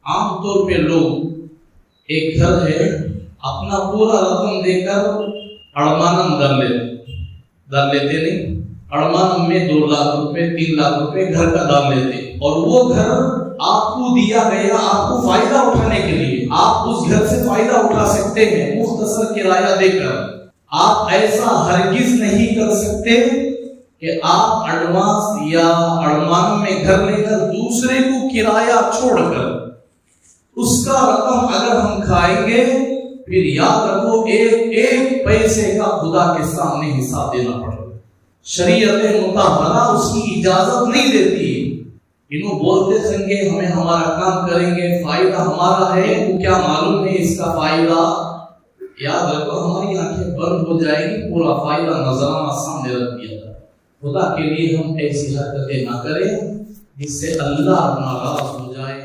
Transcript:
आमतौर पे लोग एक घर है अपना पूरा रकम देकर अड़मानम कर लेते नहीं, अड़मानम में 2 लाख रुपए 3 लाख रुपए घर का दाम लेते, और वो घर आपको दिया गया आपको फायदा उठाने के लिए, आप उस घर से फायदा उठा सकते हैं मुख्तसर किराया देकर। आप ऐसा हरगिज नहीं कर सकते कि आप एडवांस या अड़मान में घर लेकर दूसरे को किराया छोड़कर उसका रकम अगर हम खाएंगे, फिर याद रखो एक पैसे का खुदा के सामने हिसाब देना पड़ेगा। शरीयत मुताहरा उसकी इजाजत नहीं देती। इन्हों बोलते संगे हमें हमारा काम करेंगे, फायदा हमारा है, वो क्या मालूम है इसका फायदा। याद रखो हमारी आंखें बंद हो जाएगी, पूरा फायदा नजराना सामने रख दिया था। खुदा के लिए हम ऐसी हरकतें ना करें जिससे अल्लाह नाराज हो जाए।